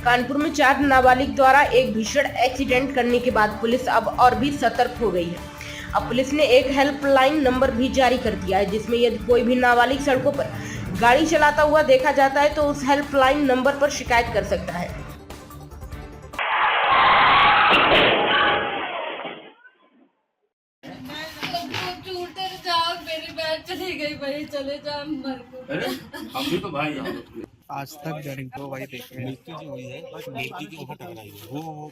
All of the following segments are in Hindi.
कानपुर में 4 नाबालिग द्वारा एक भीषण एक्सीडेंट करने के बाद पुलिस अब और भी सतर्क हो गई है। अब पुलिस ने एक हेल्पलाइन नंबर भी जारी कर दिया है, जिसमें यदि कोई भी नाबालिग सड़कों पर गाड़ी चलाता हुआ देखा जाता है तो उस हेल्पलाइन नंबर पर शिकायत कर सकता है। चली गई भाई, चले जा मर को। हम भी तो भाई हैं। आज तक जरिंग को भाई देखे हैं। मृत्यु जो हुई है बस मूर्ति की वहाँ टकराई है। वो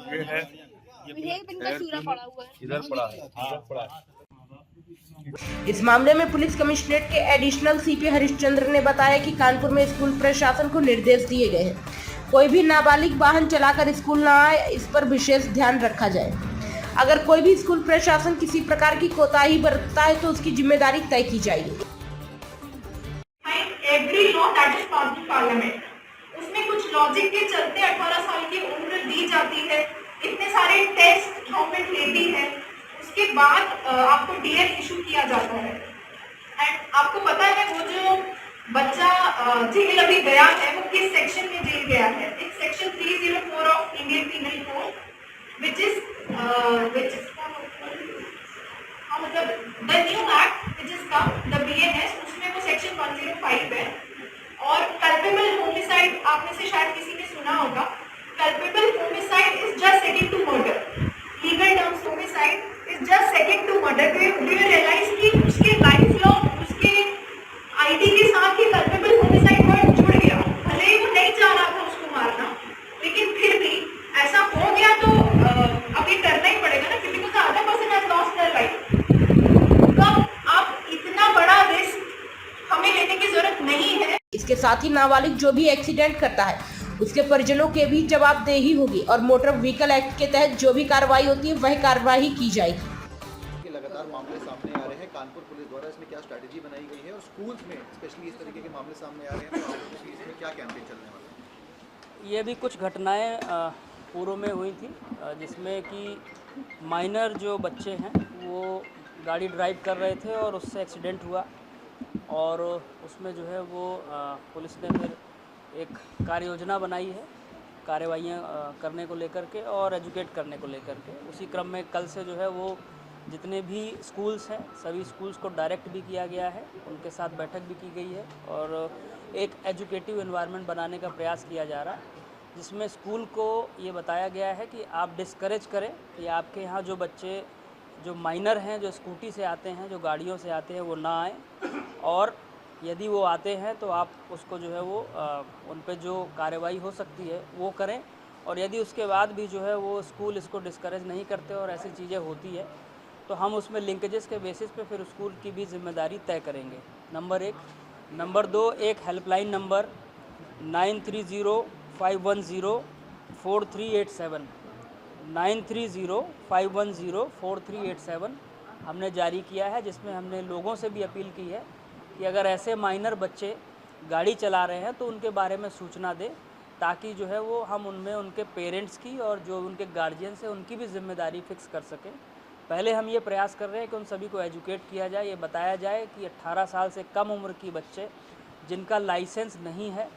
ये है इधर पड़ा है। इस मामले में पुलिस कमिश्नरेट के एडिशनल सीपी हरिश्चंद्र ने बताया कि कानपुर में स्कूल प्रशासन को निर्देश दिए गए हैं, कोई भी नाबालिग वाहन चलाकर स्कूल न आए, इस पर विशेष ध्यान रखा जाए। अगर कोई भी स्कूल प्रशासन किसी प्रकार की कोताही बरतता है तो उसकी जिम्मेदारी तय की जाएगी। Every law that is pass in parliament, उसमें कुछ लॉजिक के चलते 18 साल की उम्र दी जाती है, इतने सारे टेस्ट गवर्नमेंट लेती है, उसके बाद आपको डीएल इशू किया जाता है। एंड आपको पता है वो जो बच्चा जेल अभी गया है वो किस सेक्शन में जेल गया है? It's section 304 of Indian penal code which is मतलब the new act which is come the BNS, उसमें वो सेक्शन 105 है। और कल्पेबल होमिसाइड आप में से शायद किसी ने सुना होगा, culpable homicide is just second to murder, legal terms homicide is just second to murder. Do you realise कि उसके लाइफ लॉन्ग उसके आईडी के साथ ही कल्पेबल होमिसाइड वर्ड जुड़ गया, भले ही वो नहीं चाह रहा था उसको मारना, लेकिन फिर भी ऐसा हो गया तो अब ये करना ही पड़ेगा ना, क्योंकि तो other person has lost their life. तो आप इतना बड़ा रिस्क हमें लेने की जरूरत नहीं है। इसके साथ ही नाबालिग जो भी एक्सीडेंट करता है उसके परिजनों के भी जवाबदेही होगी और मोटर व्हीकल एक्ट के तहत जो भी कार्रवाई होती है वह कार्रवाई की जाएगी। लगातार मामले सामने आ रहे हैं, कानपुर पुलिस द्वारा इसमें क्या स्ट्रैटेजी बनाई गई है और स्कूल्स में स्पेशली इस तरीके के मामले सामने आ रहे हैं तो इसमें क्या कैंपेन चलने वाला है? ये भी कुछ घटनाएं पूर्व में हुई थी, जिसमें कि माइनर जो बच्चे हैं वो गाड़ी ड्राइव कर रहे थे और उससे एक्सीडेंट हुआ, और उसमें जो है वो पुलिस ने फिर एक कार्य योजना बनाई है कार्रवाइयाँ करने को लेकर के और एजुकेट करने को लेकर के। उसी क्रम में कल से जो है वो जितने भी स्कूल्स हैं सभी स्कूल्स को डायरेक्ट भी किया गया है, उनके साथ बैठक भी की गई है और एक एजुकेटिव एनवायरनमेंट बनाने का प्रयास किया जा रहा है, जिसमें स्कूल को ये बताया गया है कि आप डिस्करेज करें कि आपके यहाँ जो बच्चे जो माइनर हैं, जो स्कूटी से आते हैं, जो गाड़ियों से आते हैं, वो ना आए, और यदि वो आते हैं तो आप उसको जो है वो उन पे जो कार्रवाई हो सकती है वो करें, और यदि उसके बाद भी जो है वो स्कूल इसको डिस्करेज नहीं करते और ऐसी चीज़ें होती है तो हम उसमें लिंकेजेस के बेसिस पे फिर स्कूल की भी जिम्मेदारी तय करेंगे। नंबर 1। नंबर 2, एक हेल्पलाइन नंबर 9305104387 9305104387 हमने जारी किया है, जिसमें हमने लोगों से भी अपील की है कि अगर ऐसे माइनर बच्चे गाड़ी चला रहे हैं तो उनके बारे में सूचना दें, ताकि जो है वो हम उनमें उनके पेरेंट्स की और जो उनके गार्जियंस हैं उनकी भी जिम्मेदारी फिक्स कर सकें। पहले हम ये प्रयास कर रहे हैं कि उन सभी को एजुकेट किया जाए, ये बताया जाए कि 18 साल से कम उम्र की बच्चे जिनका लाइसेंस नहीं है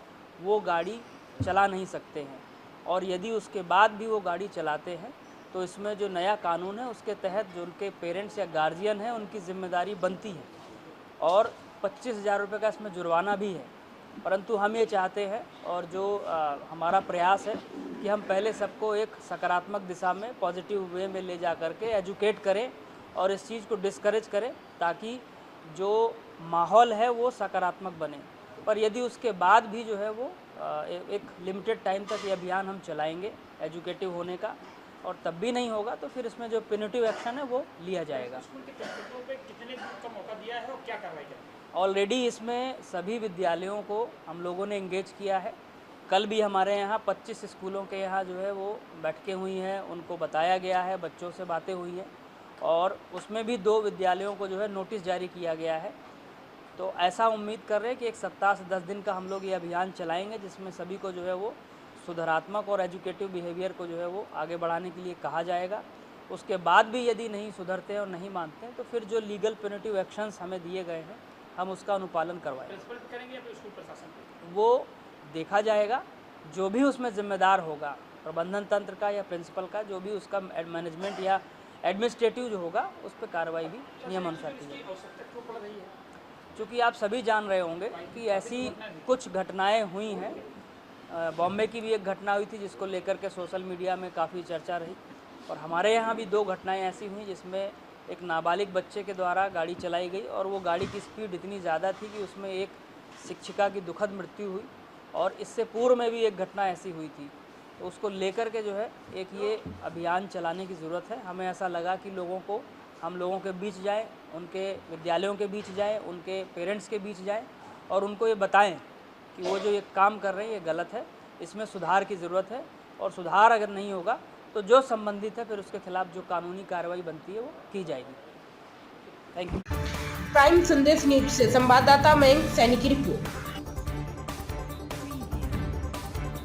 वो गाड़ी चला नहीं सकते हैं, और यदि उसके बाद भी वो गाड़ी चलाते हैं तो इसमें जो नया कानून है उसके तहत जो उनके पेरेंट्स या गार्जियन हैं उनकी जिम्मेदारी बनती है, और 25,000 रुपये का इसमें जुर्माना भी है। परंतु हम ये चाहते हैं और जो हमारा प्रयास है कि हम पहले सबको एक सकारात्मक दिशा में पॉजिटिव वे में ले जा कर के एजुकेट करें और इस चीज़ को डिस्करेज करें, ताकि जो माहौल है वो सकारात्मक बने। पर यदि उसके बाद भी जो है वो एक लिमिटेड टाइम तक ये अभियान हम चलाएंगे एजुकेटिव होने का, और तब भी नहीं होगा तो फिर इसमें जो पेनल्टी एक्शन है वो लिया जाएगा। कितने का मौका दिया है और क्या कार्रवाई करें? ऑलरेडी इसमें सभी विद्यालयों को हम लोगों ने एंगेज किया है। कल भी हमारे यहाँ 25 स्कूलों के यहाँ जो है वो बैठकें हुई हैं, उनको बताया गया है, बच्चों से बातें हुई हैं, और उसमें भी 2 विद्यालयों को जो है नोटिस जारी किया गया है। तो ऐसा उम्मीद कर रहे हैं कि एक सप्ताह से 10 दिन का हम लोग ये अभियान चलाएंगे, जिसमें सभी को जो है वो सुधारात्मक और एजुकेटिव बिहेवियर को जो है वो आगे बढ़ाने के लिए कहा जाएगा। उसके बाद भी यदि नहीं सुधरते हैं और नहीं मानते हैं तो फिर जो लीगल पेनल्टी एक्शंस हमें दिए गए हैं हम उसका अनुपालन करवाएंगे। करेंगे या फिर स्कूल प्रशासन वो देखा जाएगा, जो भी उसमें जिम्मेदार होगा, प्रबंधन तंत्र का या प्रिंसिपल का, जो भी उसका मैनेजमेंट या एडमिनिस्ट्रेटिव जो होगा, उस पर कार्रवाई भी नियमानुसार की जाएगी। आवश्यकता क्यों पड़ रही है? क्योंकि आप सभी जान रहे होंगे कि ऐसी कुछ घटनाएं हुई हैं। बॉम्बे की भी एक घटना हुई थी जिसको लेकर के सोशल मीडिया में काफ़ी चर्चा रही, और हमारे यहाँ भी 2 घटनाएं ऐसी हुई जिसमें एक नाबालिग बच्चे के द्वारा गाड़ी चलाई गई और वो गाड़ी की स्पीड इतनी ज़्यादा थी कि उसमें एक शिक्षिका की दुखद मृत्यु हुई, और इससे पूर्व में भी एक घटना ऐसी हुई थी। तो उसको लेकर के जो है एक ये अभियान चलाने की ज़रूरत है। हमें ऐसा लगा कि हम लोगों के बीच जाएं, उनके विद्यालयों के बीच जाएं, उनके पेरेंट्स के बीच जाएं और उनको ये बताएं कि वो जो ये काम कर रहे हैं ये गलत है, इसमें सुधार की ज़रूरत है, और सुधार अगर नहीं होगा तो जो संबंधित है फिर उसके खिलाफ जो कानूनी कार्रवाई बनती है वो की जाएगी। Thank you. प्राइम संदेश न्यूज से संवाददाता मयंक सैनी की रिपोर्ट।